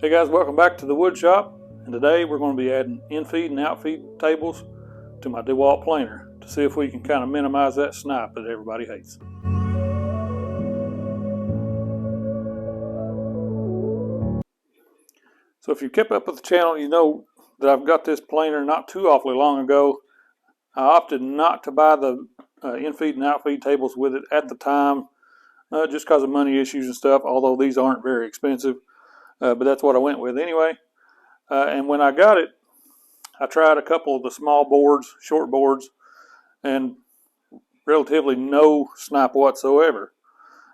Hey guys, welcome back to the wood shop, and today we're going to be adding infeed and outfeed tables to my DeWalt planer to see if we can kind of minimize that snipe that everybody hates. So if you kept up with the channel, you know that I've got this planer not too awfully long ago. I opted not to buy the infeed and outfeed tables with it at the time, just because of money issues and stuff, although these aren't very expensive, but that's what I went with anyway. And when I got it, I tried a couple of the small boards, short boards, and relatively no snipe whatsoever.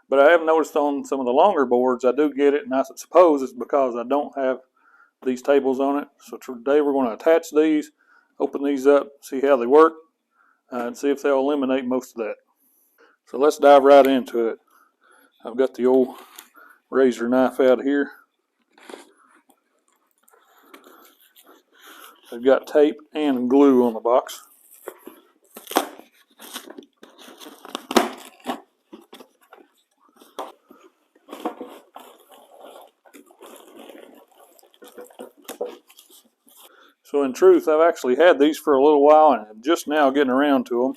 But I have noticed on some of the longer boards I do get it, and I suppose it's because I don't have these tables on it. So today we're going to attach these, open these up, see how they work, and see if they'll eliminate most of that. So let's dive right into it. I've got the old razor knife out here. I've got tape and glue on the box. So in truth, I've actually had these for a little while and I'm just now getting around to them.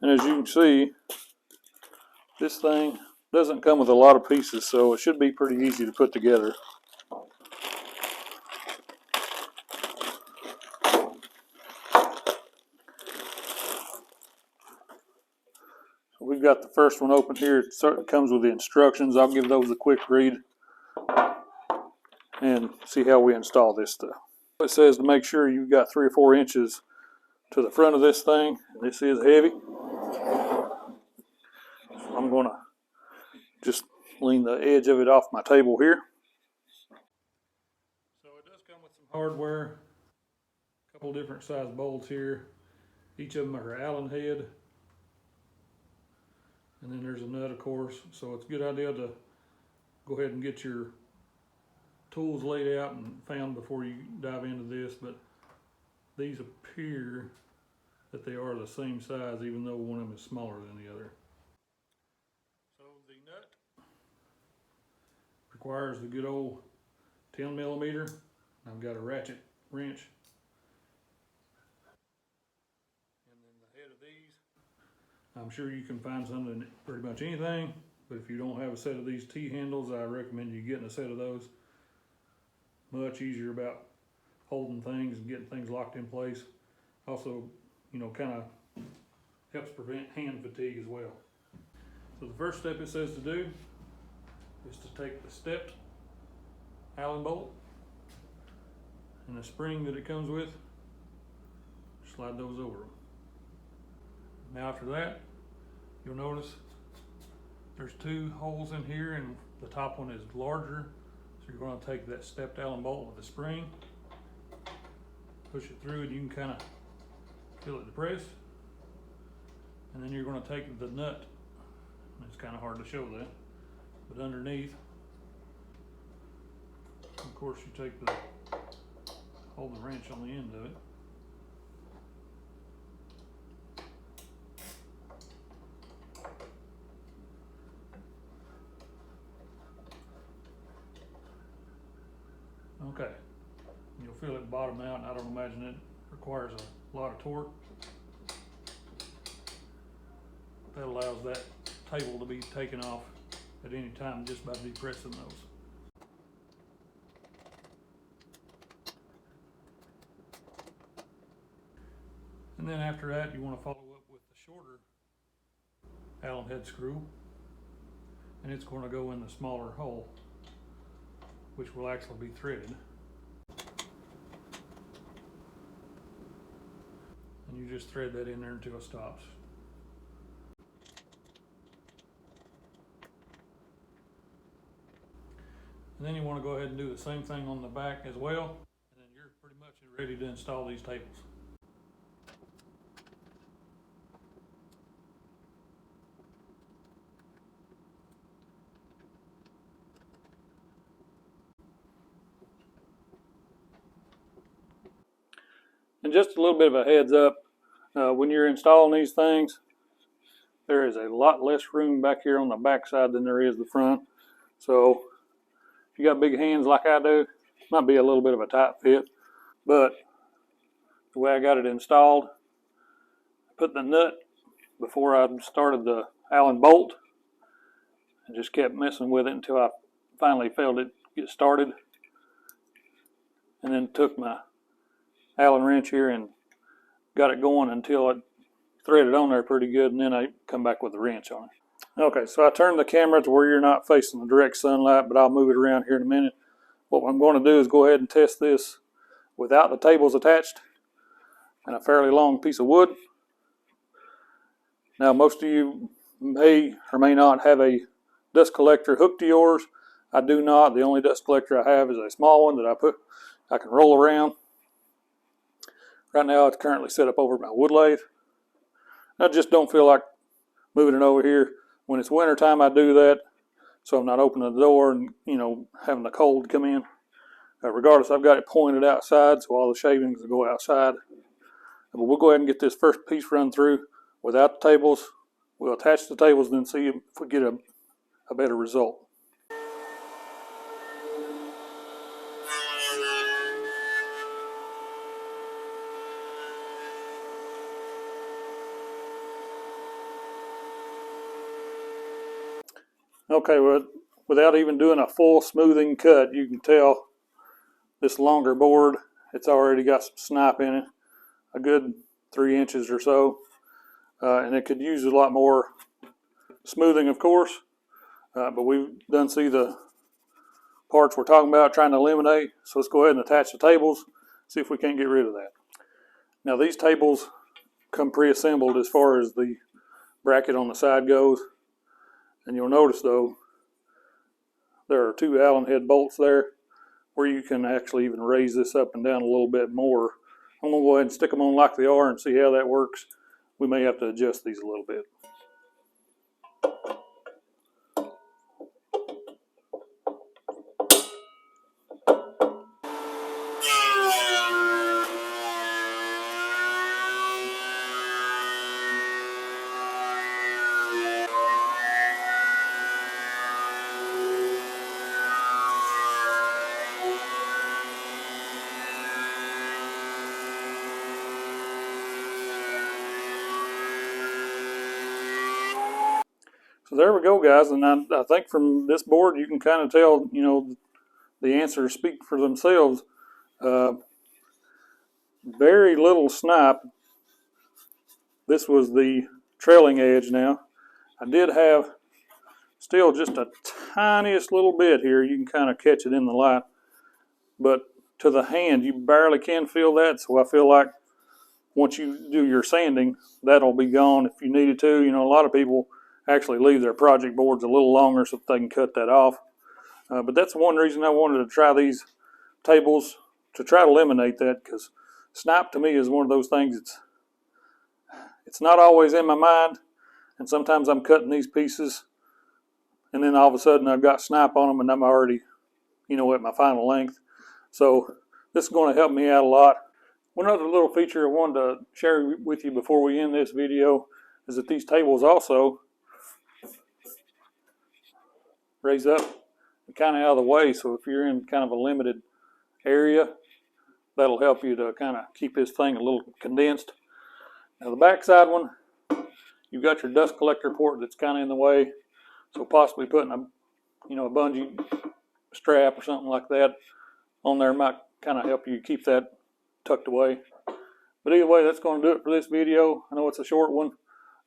And as you can see, this thing doesn't come with a lot of pieces, so it should be pretty easy to put together. So we've got the first one open here. It certainly comes with the instructions. I'll give those a quick read and see how we install this stuff. It says to make sure you've got 3 or 4 inches to the front of this thing. This is heavy. I'm going to just lean the edge of it off my table here. So it does come with some hardware, a couple different size bolts here. Each of them are Allen head. And then there's a nut, of course. So it's a good idea to go ahead and get your tools laid out and found before you dive into this. But these appear that they are the same size, even though one of them is smaller than the other. So the nut requires the good old 10 millimeter. I've got a ratchet wrench. And then the head of these, I'm sure you can find something in pretty much anything, but if you don't have a set of these T-handles, I recommend you getting a set of those. Much easier about holding things and getting things locked in place. Also, you know, kind of helps prevent hand fatigue as well. So the first step it says to do is to take the stepped Allen bolt and the spring that it comes with, slide those over them. Now after that, you'll notice there's 2 holes in here and the top one is larger. So you're going to take that stepped Allen bolt with the spring, push it through, and you can kind of feel it depress. And then you're going to take the nut, it's kind of hard to show that, but underneath, of course, you take the, hold the wrench on the end of it. Okay, you'll feel it bottom out, and I don't imagine it requires a lot of torque. That allows that table to be taken off at any time just by depressing those. And then after that, you want to follow up with the shorter Allen head screw, and it's going to go in the smaller hole, which will actually be threaded. And you just thread that in there until it stops. And then you want to go ahead and do the same thing on the back as well, and then you're pretty much ready to install these tables. And just a little bit of a heads up, when you're installing these things, there is a lot less room back here on the back side than there is the front. So if you got big hands like I do, it might be a little bit of a tight fit, but the way I got it installed, I put the nut before I started the Allen bolt and just kept messing with it until I finally felt it get started, and then took my Allen wrench here and got it going until it threaded on there pretty good, and then I come back with the wrench on it. Okay, so I turned the camera to where you're not facing the direct sunlight, but I'll move it around here in a minute. What I'm going to do is go ahead and test this without the tables attached and a fairly long piece of wood. Now, most of you may or may not have a dust collector hooked to yours. I do not. The only dust collector I have is a small one that I can roll around. Right now it's currently set up over my wood lathe. I just don't feel like moving it over here. When it's winter time I do that, so I'm not opening the door and having the cold come in. Regardless, I've got it pointed outside, so all the shavings will go outside. But we'll go ahead and get this first piece run through without the tables. We'll attach the tables and then see if we get a better result. Okay, well, without even doing a full smoothing cut, you can tell this longer board, it's already got some snipe in it, a good 3 inches or so, and it could use a lot more smoothing, of course, but we done see the parts we're talking about trying to eliminate, so let's go ahead and attach the tables, see if we can't get rid of that. Now, these tables come pre-assembled as far as the bracket on the side goes, and you'll notice though there are 2 Allen head bolts there where you can actually even raise this up and down a little bit more. I'm going to go ahead and stick them on like they are and see how that works. We may have to adjust these a little bit. So there we go, guys, and I think from this board you can kind of tell, the answers speak for themselves. Very little snipe. This was the trailing edge now. I did have still just a tiniest little bit here. You can kind of catch it in the light, but to the hand you barely can feel that, so I feel like once you do your sanding, that'll be gone if you needed to. A lot of people actually leave their project boards a little longer so that they can cut that off. But that's one reason I wanted to try these tables, to try to eliminate that, because snipe to me is one of those things it's not always in my mind, and sometimes I'm cutting these pieces and then all of a sudden I've got snipe on them and I'm already at my final length. So this is going to help me out a lot. One other little feature I wanted to share with you before we end this video is that these tables also raise up and kind of out of the way, so if you're in kind of a limited area, that'll help you to kind of keep this thing a little condensed. Now the backside one, you've got your dust collector port that's kind of in the way, so possibly putting a bungee strap or something like that on there might kind of help you keep that tucked away. But either way, that's going to do it for this video. I know it's a short one,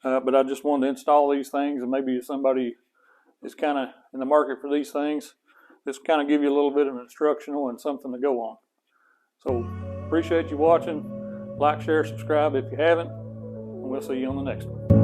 but I just wanted to install these things, and maybe if somebody is kind of in the market for these things, this will kind of give you a little bit of instructional and something to go on. So appreciate you watching. Like, share, subscribe if you haven't, and we'll see you on the next one.